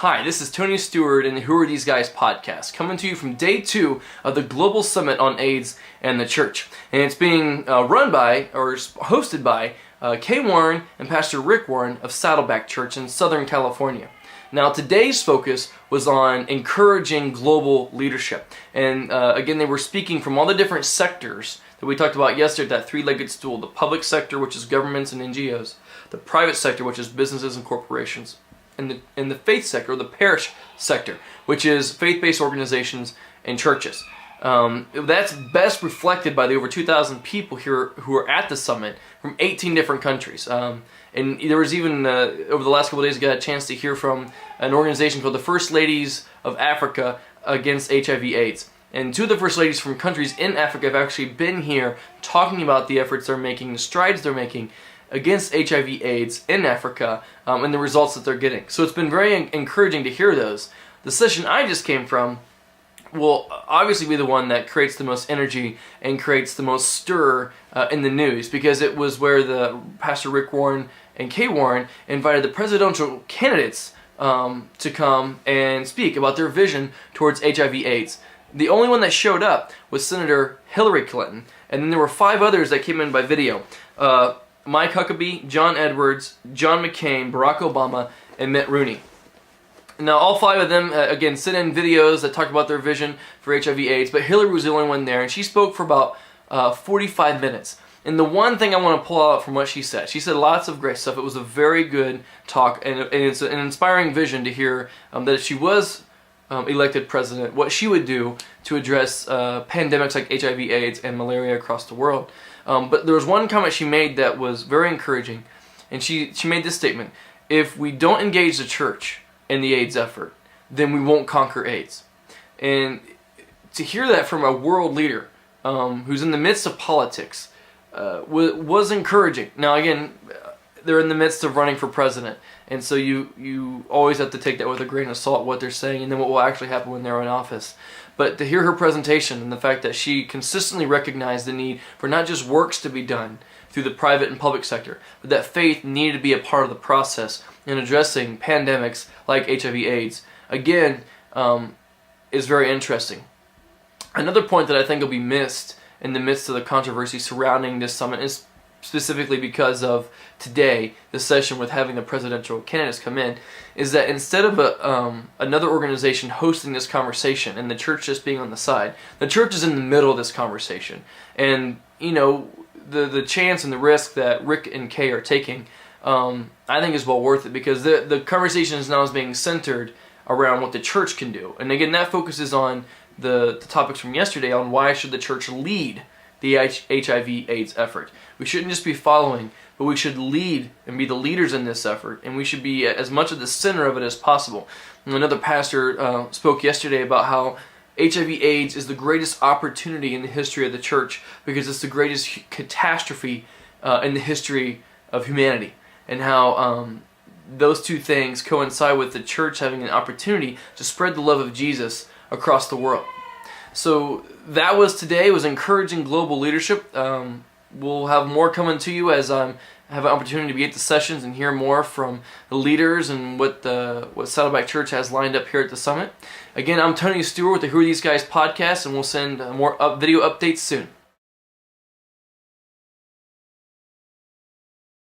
Hi, this is Tony Steward and the Who Are These Guys podcast, coming to you from day 2 of the Global Summit on AIDS and the Church. And it's being run by, or hosted by, Kay Warren and Pastor Rick Warren of Saddleback Church in Southern California. Now, today's focus was on encouraging global leadership. And again, they were speaking from all the different sectors that we talked about yesterday, that three-legged stool: the public sector, which is governments and NGOs, the private sector, which is businesses and corporations, and the faith sector, or the parish sector, which is faith-based organizations and churches. That's best reflected by the over 2,000 people here who are at the summit from 18 different countries. And there was even, over the last couple of days, I got a chance to hear from an organization called the First Ladies of Africa Against HIV/AIDS. And two of the First Ladies from countries in Africa have actually been here talking about the efforts they're making, the strides they're making against HIV/AIDS in Africa, and the results that they're getting. So it's been very encouraging to hear those. The session I just came from will obviously be the one that creates the most energy and creates the most stir in the news, because it was where the Pastor Rick Warren and Kay Warren invited the presidential candidates to come and speak about their vision towards HIV/AIDS. The only one that showed up was Senator Hillary Clinton, and then there were 5 others that came in by video. Mike Huckabee, John Edwards, John McCain, Barack Obama, and Mitt Romney. Now, all 5 of them, again, sent in videos that talked about their vision for HIV/AIDS, but Hillary was the only one there, and she spoke for about 45 minutes. And the one thing I want to pull out from what she said lots of great stuff. It was a very good talk, and it's an inspiring vision to hear that if she was elected president, what she would do to address pandemics like HIV/AIDS and malaria across the world. But there was one comment she made that was very encouraging, and she made this statement: if we don't engage the church in the AIDS effort, then we won't conquer AIDS. And to hear that from a world leader who's in the midst of politics was encouraging. Now again, they're in the midst of running for president, and so you always have to take that with a grain of salt, what they're saying, and then what will actually happen when they're in office. But to hear her presentation and the fact that she consistently recognized the need for not just works to be done through the private and public sector, but that faith needed to be a part of the process in addressing pandemics like HIV/AIDS, again, is very interesting. Another point that I think will be missed in the midst of the controversy surrounding this summit is specifically because of today, the session with having the presidential candidates come in, is that instead of another organization hosting this conversation and the church just being on the side, the church is in the middle of this conversation. And, you know, the chance and the risk that Rick and Kay are taking, I think is well worth it, because the conversation is now being centered around what the church can do. And again, that focuses on the topics from yesterday on why should the church lead the HIV/AIDS effort. We shouldn't just be following, but we should lead and be the leaders in this effort, and we should be as much at the center of it as possible. And another pastor spoke yesterday about how HIV/AIDS is the greatest opportunity in the history of the church, because it's the greatest catastrophe in the history of humanity, and how those two things coincide with the church having an opportunity to spread the love of Jesus across the world. So that was today, was encouraging global leadership. We'll have more coming to you as I have an opportunity to be at the sessions and hear more from the leaders and what Saddleback Church has lined up here at the summit. Again, I'm Tony Stewart with the Who Are These Guys podcast, and we'll send more video updates soon.